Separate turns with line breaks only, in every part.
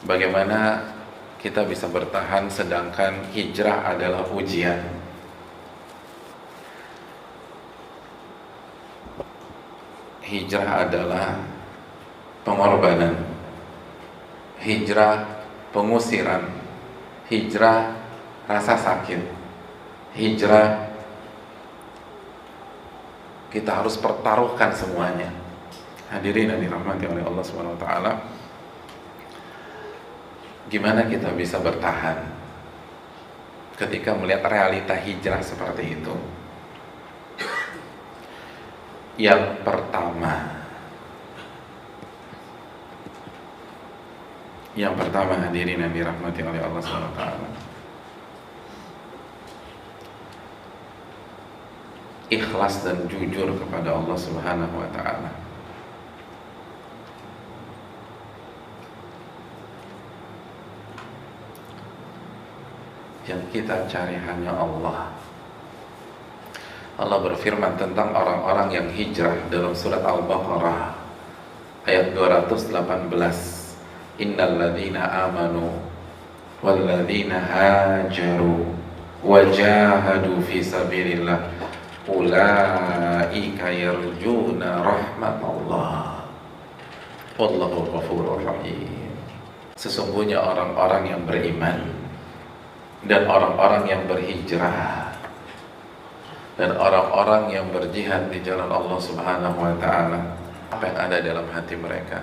Bagaimana kita bisa bertahan sedangkan hijrah adalah ujian? Hijrah adalah pengorbanan, hijrah pengusiran, hijrah rasa sakit, hijrah kita harus pertaruhkan semuanya. Hadirin yang dirahmati oleh Allah Subhanahu wa taala, gimana kita bisa bertahan ketika melihat realita hijrah seperti itu? Yang pertama hadirin yang dirahmati oleh Allah Subhanahu wa taala, ikhlas dan jujur kepada Allah Subhanahu wa taala. Yang kita cari hanya Allah. Allah berfirman tentang orang-orang yang hijrah dalam surat Al-Baqarah ayat 218. Innal ladzina amanu wal ladzina hajaru wajahadu fi sabilillah ulaika yarjuna rahmatallah wallahu ghafurur rahim. Sesungguhnya orang-orang yang beriman dan orang-orang yang berhijrah dan orang-orang yang berjihad di jalan Allah Subhanahu wa taala, apa yang ada dalam hati mereka?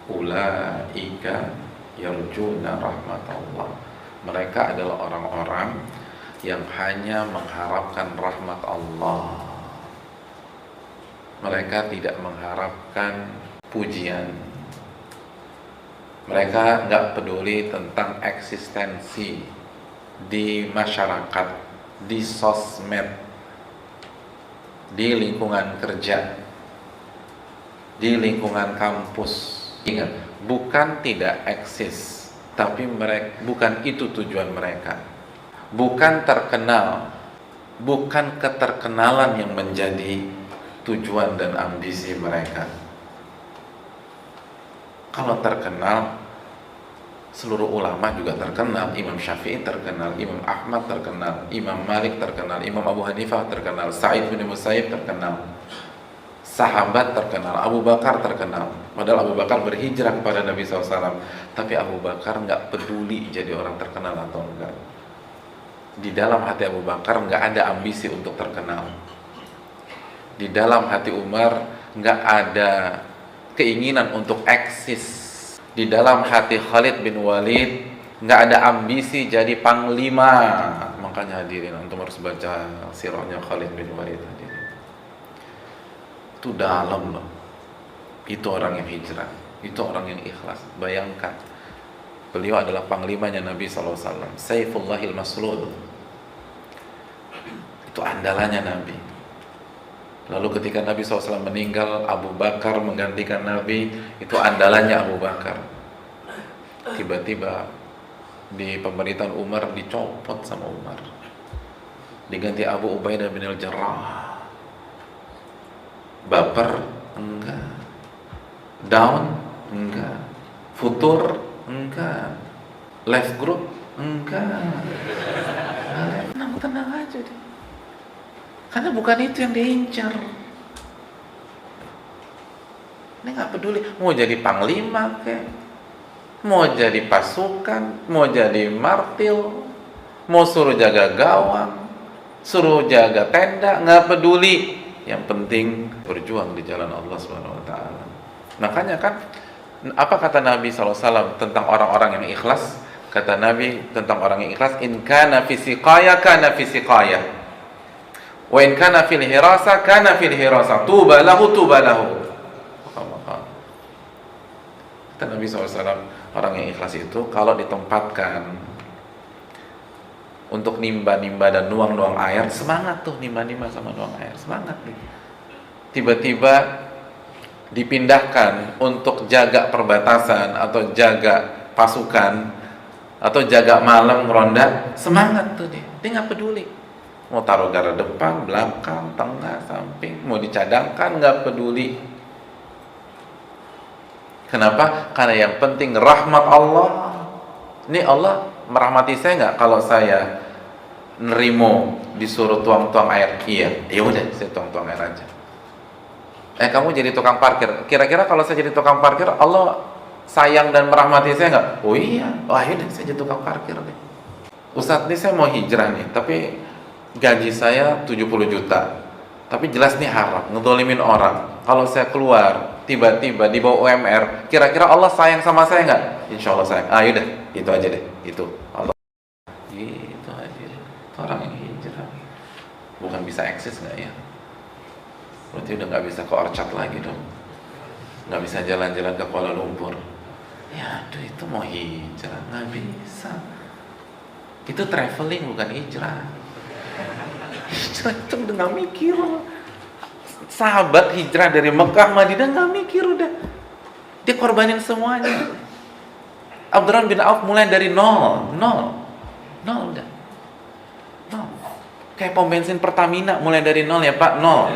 Ulaika yarjuna rahmatallah. Mereka adalah orang-orang yang hanya mengharapkan rahmat Allah. Mereka tidak mengharapkan pujian. Mereka nggak peduli tentang eksistensi di masyarakat, di sosmed, di lingkungan kerja, di lingkungan kampus. Ingat, bukan tidak eksis, tapi bukan itu tujuan mereka. Bukan terkenal, bukan keterkenalan yang menjadi tujuan dan ambisi mereka. Kalau terkenal, seluruh ulama juga terkenal. Imam Syafi'i terkenal, Imam Ahmad terkenal, Imam Malik terkenal, Imam Abu Hanifah terkenal, Sa'id bin Musayyib terkenal, sahabat terkenal, Abu Bakar terkenal. Padahal Abu Bakar berhijrah kepada Nabi SAW, tapi Abu Bakar nggak peduli jadi orang terkenal atau enggak. Di dalam hati Abu Bakar nggak ada ambisi untuk terkenal. Di dalam hati Umar nggak ada keinginan untuk eksis. Di dalam hati Khalid bin Walid nggak ada ambisi jadi panglima. Makanya hadirin, antum harus baca sirahnya Khalid bin Walid. Hadirin, itu dalam loh. Itu orang yang hijrah, itu orang yang ikhlas. Bayangkan, beliau adalah panglimanya Nabi SAW, Saifullahil Maslul. Itu andalannya Nabi. Lalu ketika Nabi SAW meninggal, Abu Bakar menggantikan Nabi. Itu andalannya Abu Bakar. Tiba-tiba di pemerintahan Umar dicopot sama Umar, diganti Abu Ubaidah bin Al-Jarrah. Baper? Enggak. Down? Enggak. Futur? Enggak. Left group? Enggak. Tenang aja deh. Karena bukan itu yang diincar. Ini nggak peduli mau jadi panglima kek, mau jadi pasukan, mau jadi martil, mau suruh jaga gawang, suruh jaga tenda, nggak peduli. Yang penting berjuang di jalan Allah Subhanahu wa taala. Makanya kan, apa kata Nabi SAW tentang orang-orang yang ikhlas? Kata Nabi tentang orang yang ikhlas, in kana fi siqaya kana fi siqaya, wa in kana fil hirasa kana fil hirasa, tuba lahu tuba lahu. Kata Nabi SAW, orang yang ikhlas itu kalau ditempatkan untuk nimba-nimba dan nuang-nuang air, semangat tuh nimba-nimba sama nuang air, semangat nih. Tiba-tiba dipindahkan untuk jaga perbatasan atau jaga pasukan atau jaga malam ronda, semangat tuh dia nggak peduli mau taruh garda depan, belakang, tengah, samping, mau dicadangkan, nggak peduli. Kenapa? Karena yang penting rahmat Allah, Ini Allah merahmati saya nggak kalau saya nerimo disuruh tuang-tuang air? Iya, ya udah saya tuang-tuang air aja. Kamu jadi tukang parkir. Kira-kira kalau saya jadi tukang parkir, Allah sayang dan merahmati saya nggak? Oh iya, wah yaudah saya jadi tukang parkir deh. Ustadz, ini saya mau hijrah nih, tapi gaji saya 70 juta. Tapi jelas nih haram, ngedolimin orang. Kalau saya keluar, tiba-tiba di bawah UMR, kira-kira Allah sayang sama saya nggak? Insya Allah sayang. Yaudah, itu aja deh, itu. Allah. Gitu aja deh. Orang yang hijrah. Bukan bisa eksis nggak ya? Berarti udah nggak bisa ke Orchard lagi dong, nggak bisa jalan-jalan ke Kuala Lumpur. Ya aduh, itu mau hijrah nggak bisa. Itu traveling bukan hijrah. Hijrah itu udah nggak mikir. Sahabat hijrah dari Mekah Madinah nggak mikir, udah dia korbanin semuanya. Abdurrahman bin Auf mulai dari nol udah nol. Kayak pom bensin Pertamina, mulai dari nol ya Pak, nol,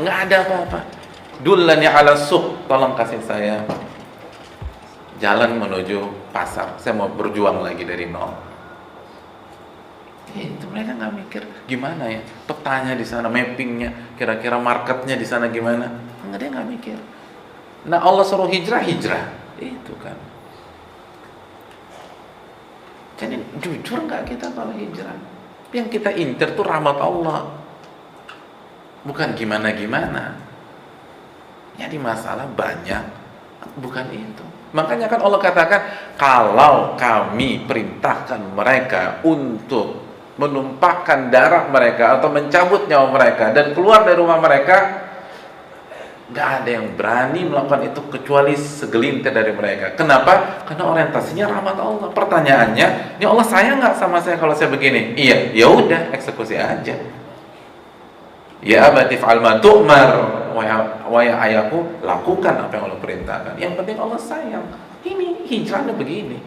nggak ada apa-apa. Dullani ala suq, tolong kasih saya jalan menuju pasar, saya mau berjuang lagi dari nol. Itu mereka nggak mikir gimana ya petanya di sana, mappingnya, kira-kira marketnya di sana gimana, nggak, dia nggak mikir. Nah Allah suruh hijrah itu kan. Jadi jujur nggak kita kalau hijrah? Yang kita incer tuh rahmat Allah, bukan gimana-gimana. Jadi masalah banyak, bukan itu. Makanya kan Allah katakan, kalau kami perintahkan mereka untuk menumpahkan darah mereka atau mencabut nyawa mereka dan keluar dari rumah mereka, gak ada yang berani melakukan itu kecuali segelintir dari mereka. Kenapa? Karena orientasinya rahmat Allah. Pertanyaannya, ini Allah sayang nggak sama saya kalau saya begini? Iya, ya udah eksekusi aja. Ya abati fa'al ma tu'mar, wa ya ayahku, lakukan apa yang Allah perintahkan. Yang penting Allah sayang. Ini hijrahnya begini.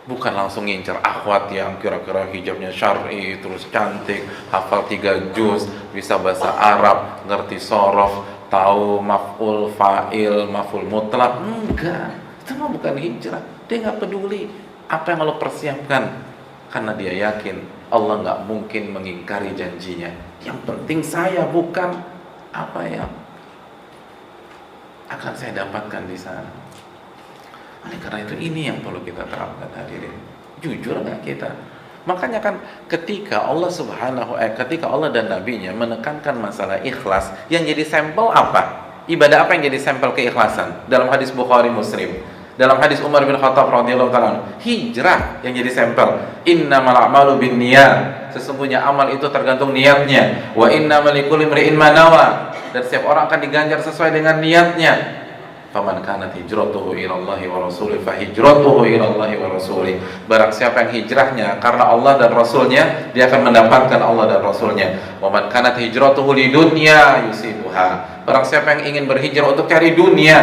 Bukan langsung ngincar akhwat yang kira-kira hijabnya syar'i, terus cantik, hafal 3 juz, bisa bahasa Arab, ngerti sorof, tahu maf'ul fa'il, maf'ul mutlak. Enggak, itu mah bukan hijrah. Dia nggak peduli apa yang Allah persiapkan, karena dia yakin Allah nggak mungkin mengingkari janjinya. Yang penting saya, bukan apa yang akan saya dapatkan di sana. Oleh karena itu ini yang perlu kita terapkan, hadirin. Jujur nggak kita? Makanya kan ketika ketika Allah dan Nabi-Nya menekankan masalah ikhlas, yang jadi sampel apa? Ibadah apa yang jadi sampel keikhlasan? Dalam hadis Bukhari Muslim, dalam hadis Umar bin Khattab radhiyallahu ta'ala, hijrah yang jadi sampel. Innamal a'malu binniyat, sesungguhnya amal itu tergantung niatnya. Wa innamal likulli imri'in ma nawa, dan setiap orang akan diganjar sesuai dengan niatnya. Faman kanat hijratuhu ilallahi wa rasulih fa hijratuhu ilallahi wa rasulih. Barang siapa yang hijrahnya karena Allah dan Rasulnya, dia akan mendapatkan Allah dan Rasulnya. Wa man kanat hijratuhu lidunya yusibuha. Barang siapa yang ingin berhijrah untuk cari dunia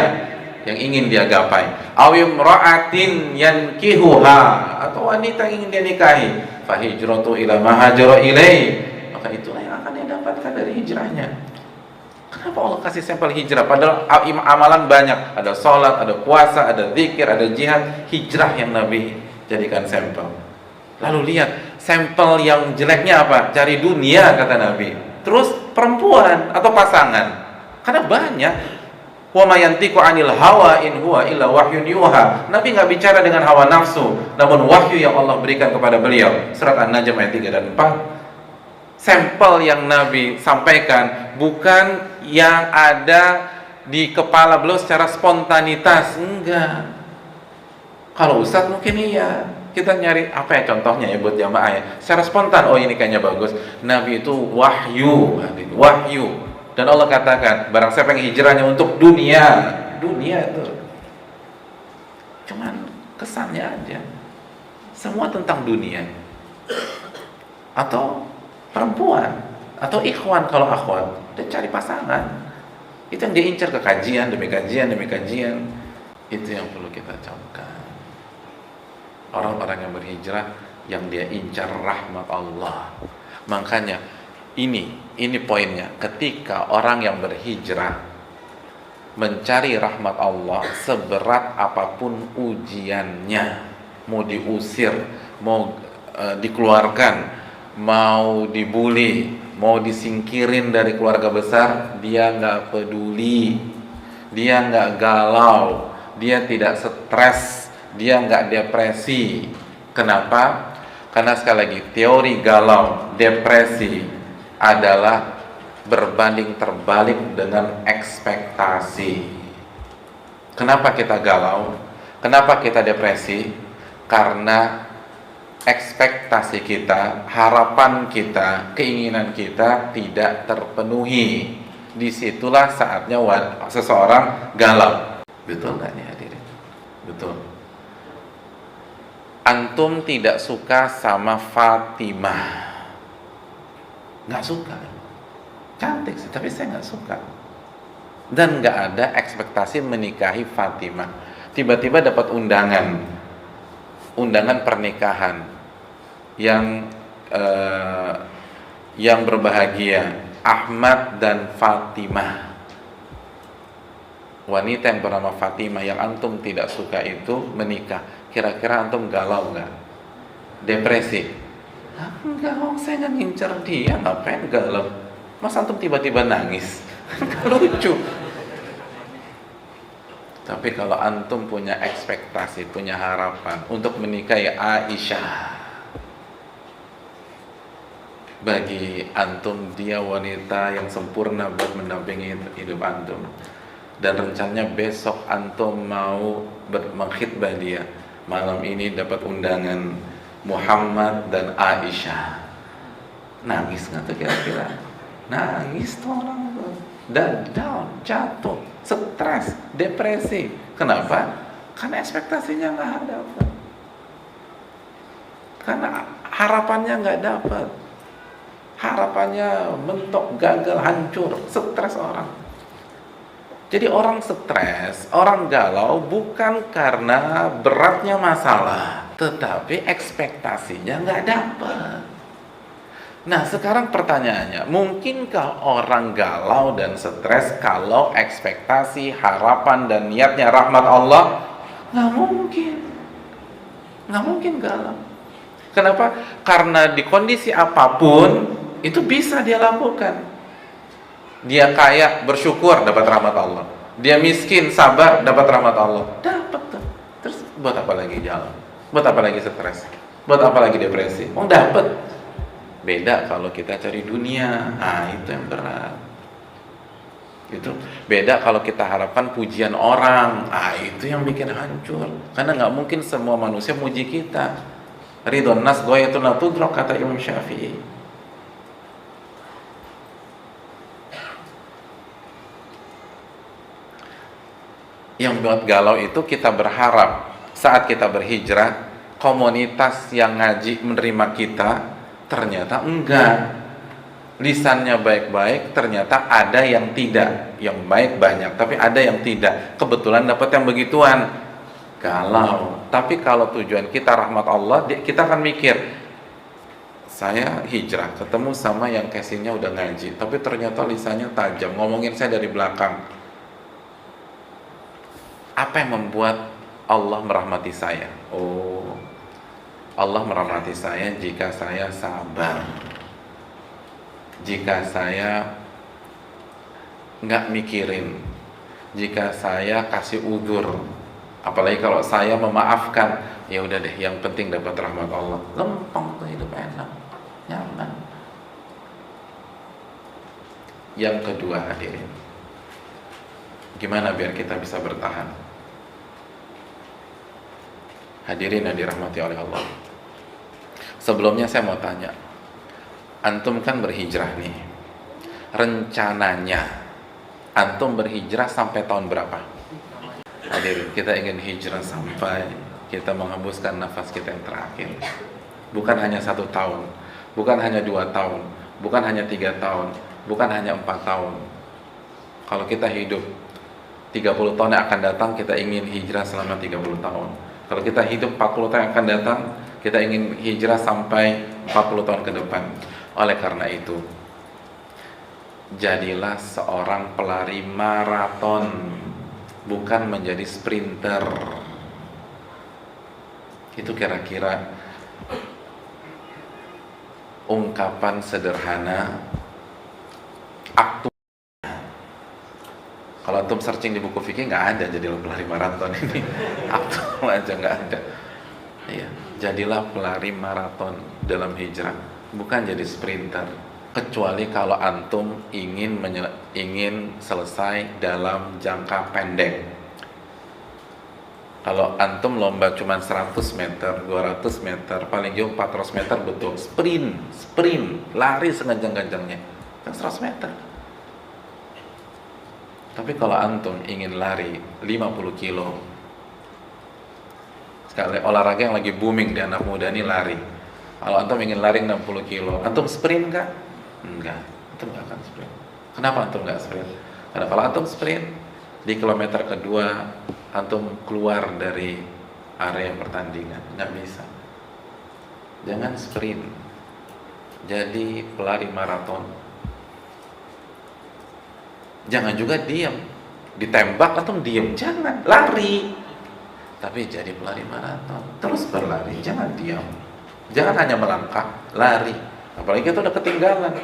yang ingin dia gapai, aw imra'atin yankihuha, atau wanita yang ingin dia nikahi, fa hijratu ila ma hajara ilaihi, maka itulah yang akan dia dapatkan dari hijrahnya. Kenapa Allah kasih sampel hijrah? Padahal amalan banyak, ada sholat, ada puasa, ada zikir, ada jihad. Hijrah yang Nabi jadikan sampel. Lalu lihat sampel yang jeleknya apa? Cari dunia, kata Nabi. Terus perempuan atau pasangan, karena banyak. Wa ma yantiqu 'anil hawa in huwa illa wahyun yuha. Nabi nggak bicara dengan hawa nafsu, namun wahyu yang Allah berikan kepada beliau. Surat An-Najm ayat 3 dan 4. Sampel yang Nabi sampaikan bukan yang ada di kepala beliau secara spontanitas, enggak. Kalau Ustadz mungkin iya, kita nyari apa ya contohnya ya buat jamaah ya, secara spontan, oh ini kayaknya bagus. Nabi itu wahyu, dan Allah katakan barang siapa yang hijrahnya untuk dunia itu cuman kesannya aja, semua tentang dunia, atau perempuan, atau ikhwan kalau akhwat, dia cari pasangan. Itu yang dia incar, ke kajian demi kajian demi kajian. Itu yang perlu kita camkan. Orang-orang yang berhijrah, yang dia incar rahmat Allah. Makanya ini poinnya. Ketika orang yang berhijrah mencari rahmat Allah, seberat apapun ujiannya, mau diusir, mau dikeluarkan, mau dibully, mau disingkirin dari keluarga besar, dia nggak peduli, dia nggak galau, dia tidak stres, dia nggak depresi. Kenapa? Karena sekali lagi, teori galau, depresi adalah berbanding terbalik dengan ekspektasi. Kenapa kita galau? Kenapa kita depresi? Karena ekspektasi kita, harapan kita, keinginan kita tidak terpenuhi. Disitulah saatnya seseorang galau. Betul nggak nih hadirin? Betul. Antum tidak suka sama Fatimah, nggak suka, cantik sih, tapi saya nggak suka, dan nggak ada ekspektasi menikahi Fatimah. Tiba-tiba dapat undangan pernikahan yang berbahagia, Ahmad dan Fatimah. Wanita yang bernama Fatimah yang antum tidak suka itu menikah. Kira-kira antum galau nggak? Depresi? Enggak, saya nggak ngincer dia, ngapain galau? Mas antum tiba-tiba nangis? Kan lucu. Tapi kalau antum punya ekspektasi, punya harapan untuk menikahi Aisyah, bagi antum dia wanita yang sempurna buat mendampingi hidup antum, dan rencananya besok antum mau mengkhitbah dia. Malam ini dapat undangan Muhammad dan Aisyah. Nangis nggak tuh kira-kira? Nangis tuh orang tuh. Dan down, jatuh, stres, depresi. Kenapa? Karena ekspektasinya nggak dapat. Karena harapannya nggak dapat. Harapannya mentok, gagal, hancur, stres orang. Jadi orang stres, orang galau bukan karena beratnya masalah, tetapi ekspektasinya nggak dapat. Nah sekarang pertanyaannya, mungkinkah orang galau dan stres kalau ekspektasi, harapan dan niatnya rahmat Allah? Nggak mungkin. Nggak mungkin galau. Kenapa? Karena di kondisi apapun itu bisa dia lakukan. Dia kaya, bersyukur, dapat rahmat Allah. Dia miskin, sabar, dapat rahmat Allah. Dapat tuh. Terus buat apa lagi jalan? Buat apa lagi stres? Buat apa lagi depresi? Oh dapat. Beda kalau kita cari dunia. Nah itu yang berat. Itu beda kalau kita harapkan pujian orang. Ah itu yang bikin hancur. Karena nggak mungkin semua manusia muji kita. Ridhon nas ghayatun la tudrak, kata Imam Syafi'i. Yang buat galau itu kita berharap saat kita berhijrah komunitas yang ngaji menerima kita, ternyata enggak. Lisannya baik-baik, ternyata ada yang tidak. Yang baik banyak, tapi ada yang tidak. Kebetulan dapat yang begituan, galau. Tapi kalau tujuan kita rahmat Allah, kita akan mikir, saya hijrah ketemu sama yang casingnya udah ngaji, tapi ternyata lisannya tajam, ngomongin saya dari belakang. Apa yang membuat Allah merahmati saya? Oh, Allah merahmati saya jika saya sabar, jika saya nggak mikirin, jika saya kasih udzur. Apalagi kalau saya memaafkan, ya udah deh, yang penting dapat rahmat Allah. Lempeng tuh, hidup enak, nyaman. Yang kedua hadirin, gimana biar kita bisa bertahan? Hadirin yang dirahmati oleh Allah, sebelumnya saya mau tanya, antum kan berhijrah nih, rencananya antum berhijrah sampai tahun berapa? Hadirin, kita ingin hijrah sampai kita menghembuskan nafas kita yang terakhir. Bukan hanya 1 tahun, bukan hanya 2 tahun, bukan hanya 3 tahun, bukan hanya 4 tahun. Kalau kita hidup 30 tahun yang akan datang, kita ingin hijrah selama 30 tahun. Kalau kita hidup 40 tahun yang akan datang, kita ingin hijrah sampai 40 tahun ke depan. Oleh karena itu, jadilah seorang pelari maraton, bukan menjadi sprinter. Itu kira-kira ungkapan sederhana aktu. Kalau antum searching di buku fikih nggak ada jadilah pelari maraton ini. Aktual aja nggak ada. Iya, jadilah pelari maraton dalam hijrah, bukan jadi sprinter. Kecuali kalau antum ingin selesai dalam jangka pendek. Kalau antum lomba cuma 100 meter, 200 meter, paling jauh 400 meter betul. Sprint, lari sekencang-kencangnya. Kan 100 meter. Tapi kalau antum ingin lari 50 kilo, sekali olahraga yang lagi booming di anak muda ini lari. Kalau antum ingin lari 60 kilo, antum sprint nggak? Enggak, antum nggak akan sprint. Kenapa antum nggak sprint? Karena kalau antum sprint, di kilometer kedua antum keluar dari area pertandingan, nggak bisa. Jangan sprint, jadi pelari maraton. Jangan juga diam, ditembak antum diam, jangan, lari. Tapi jadi pelari maraton, terus berlari, jangan diam. Jangan hanya melangkah, lari. Apalagi itu udah ketinggalan.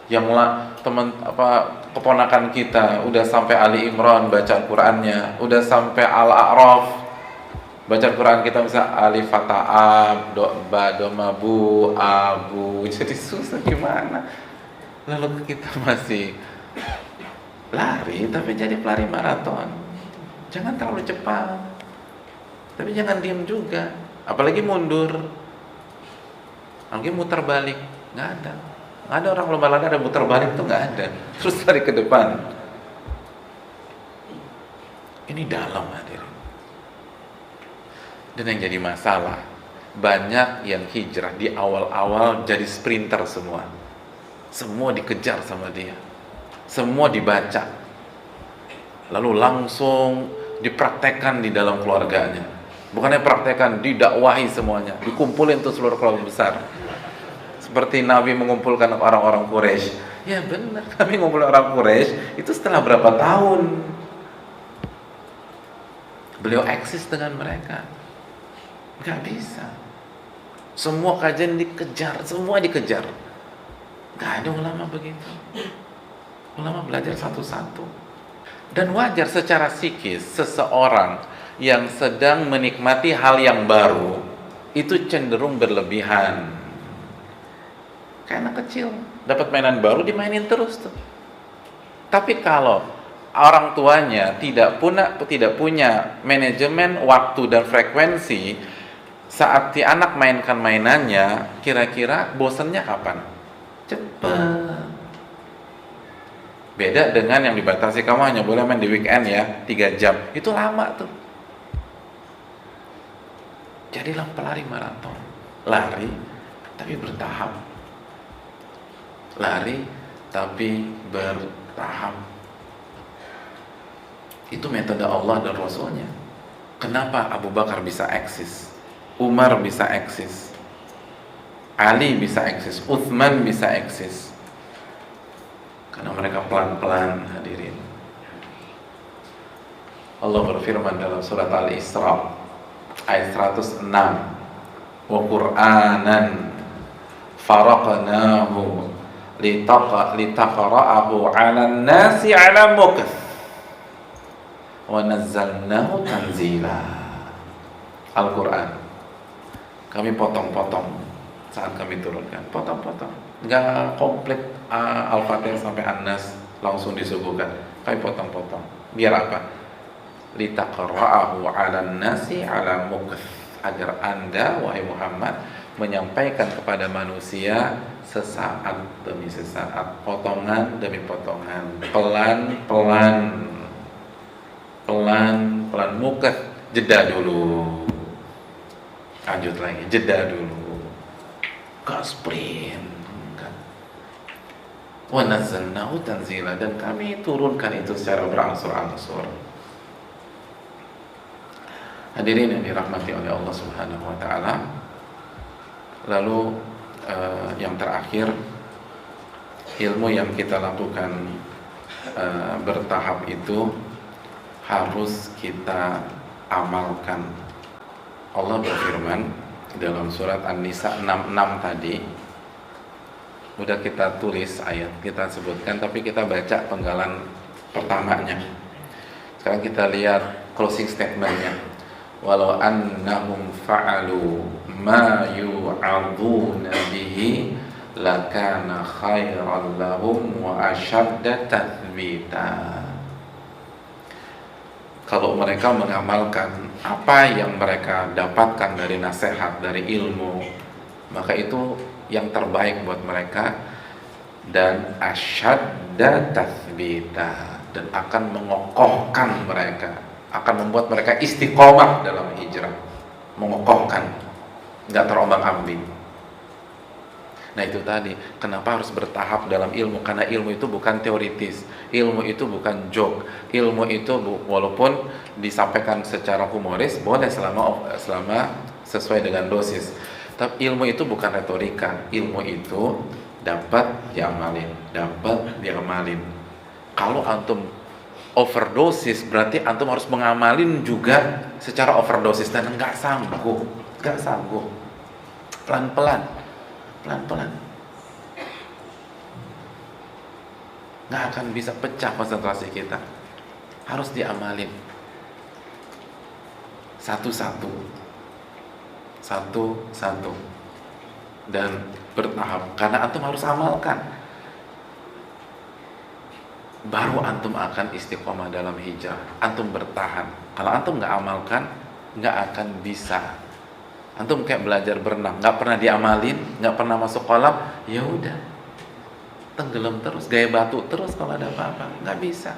Yang keponakan kita udah sampai Ali Imran baca Al-Qur'annya, udah sampai Al-A'raf baca Al-Qur'an kita bisa alif fata'ab, domabu, abu. Jadi susah gimana? Lalu kita masih lari tapi jadi pelari maraton. Jangan terlalu cepat, tapi jangan diam juga, apalagi mundur, apalagi muter balik. Nggak ada orang lomba lari ada muter balik, tuh nggak ada. Terus lari ke depan. Ini dalam, hadirin. Dan yang jadi masalah, banyak yang hijrah di awal-awal jadi sprinter semua. Semua dikejar sama dia, semua dibaca, lalu langsung dipraktekkan di dalam keluarganya. Bukannya praktekkan, didakwahi semuanya, dikumpulin tuh seluruh keluarga besar. Seperti Nabi mengumpulkan orang-orang Quraisy. Ya benar, Nabi mengumpulkan orang Quraisy itu setelah berapa tahun beliau eksis dengan mereka. Gak bisa. Semua kajian dikejar, semua dikejar. Gak ada ulama begitu. Ulama belajar satu-satu. Dan wajar secara psikis seseorang yang sedang menikmati hal yang baru itu cenderung berlebihan. Kayak anak kecil dapat mainan baru dimainin terus tuh. Tapi kalau orang tuanya tidak punya manajemen waktu dan frekuensi saat si anak mainkan mainannya, kira-kira bosannya kapan? Cepat. Beda dengan yang dibatasi, kamu hanya boleh main di weekend ya 3 jam, itu lama tuh. Jadilah pelari maraton, lari tapi bertahap, lari tapi bertahap. Itu metode Allah dan Rasulnya. Kenapa Abu Bakar bisa eksis, Umar bisa eksis, Ali bisa eksis, Utsman bisa eksis? Karena mereka pelan-pelan, hadirin. Allah berfirman dalam surat Al-Isra ayat 106, wa Qur'anan faraqnahu litaqra'ahu 'alan nasi 'ala mukth wa nazzalnahu tanzila. Al-Quran kami potong-potong saat kami turunkan, potong-potong, nggak komplit Al-Fatihah sampai An-Nas langsung disuguhkan, kami potong-potong. Biar apa? Litaqra'ahu 'alan nasi 'ala mukth, agar Anda wahai Muhammad menyampaikan kepada manusia sesaat demi sesaat, potongan demi potongan, pelan-pelan, pelan-pelan. Mukth, jeda dulu, lanjut lagi, jeda dulu, gak sprint. Wa nazzalnahu tanzila, dan kami turunkan itu secara berangsur-angsur. Hadirin yang dirahmati oleh Allah Subhanahu wa taala. Lalu yang terakhir, ilmu yang kita lakukan bertahap itu harus kita amalkan. Allah berfirman dalam surat An-Nisa 66 tadi. Udah kita tulis ayat, kita sebutkan, tapi kita baca penggalan pertamanya. Sekarang kita lihat closing statementnya. Walau annahum fa'alu ma yu'aduna bihi lakana khairan lahum wa ashadda tathbita. Kalau mereka mengamalkan apa yang mereka dapatkan dari nasihat, dari ilmu, maka itu yang terbaik buat mereka, dan asyadda tathbita, dan akan mengokohkan mereka, akan membuat mereka istiqomah dalam hijrah, mengokohkan, nggak terombang-ambing. Nah itu tadi, kenapa harus bertahap dalam ilmu? Karena ilmu itu bukan teoritis, ilmu itu bukan joke, ilmu itu walaupun disampaikan secara humoris boleh selama sesuai dengan dosis. Tapi ilmu itu bukan retorika, ilmu itu dapat diamalin, Kalau antum overdosis, berarti antum harus mengamalin juga secara overdosis, dan nggak sanggup. Pelan-pelan, nggak akan bisa pecah konsentrasi kita. Harus diamalin satu-satu, dan bertahap, karena antum harus amalkan, baru antum akan istiqomah dalam hijrah. Antum bertahan. Kalau antum nggak amalkan, nggak akan bisa. Antum kayak belajar berenang, nggak pernah diamalin, nggak pernah masuk kolam, ya udah tenggelam terus, gaya batu terus kalau ada apa-apa, nggak bisa.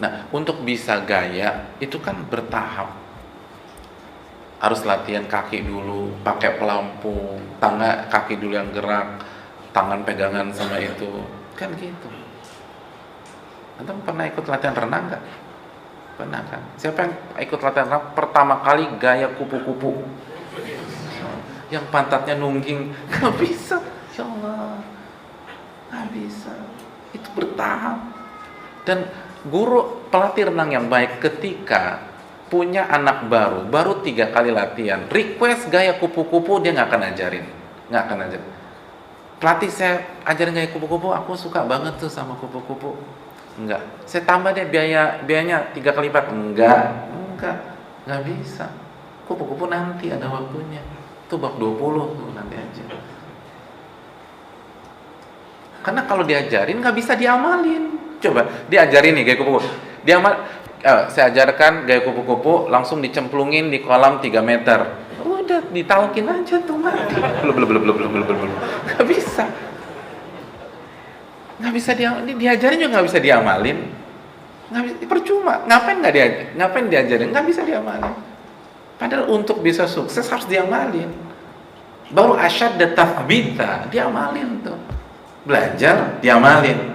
Nah, untuk bisa gaya itu kan bertahap. Harus latihan kaki dulu, pakai pelampung, kaki dulu yang gerak, tangan pegangan sama itu, kan gitu. Antum pernah ikut latihan renang nggak? Pernah kan? Siapa yang ikut latihan renang pertama kali gaya kupu-kupu, yang pantatnya nungging? Nggak bisa, ya Allah, nggak bisa. Itu bertahap. Dan guru pelatih renang yang baik ketika punya anak baru 3 kali latihan, request gaya kupu-kupu, dia nggak akan ajarin. Pelatih, saya ajarin gaya kupu-kupu, aku suka banget tuh sama kupu-kupu. Enggak, saya tambah deh biayanya 3 kali lipat. Enggak bisa. Kupu-kupu nanti ada waktunya. Itu bab 20 tuh, nanti aja. Karena kalau diajarin nggak bisa diamalin. Coba diajarin nih gaya kupu-kupu. Saya ajarkan gaya kupu-kupu, langsung dicemplungin di kolam 3 meter. Udah ditalkin aja tuh, mati. Belum. Nggak bisa. Nggak bisa diajarin juga, nggak bisa diamalin, nggak bisa, percuma. Ngapain diajarin, nggak bisa diamalin. Padahal untuk bisa sukses harus diamalin. Baru asyad dan tathbita, diamalin tuh, belajar diamalin.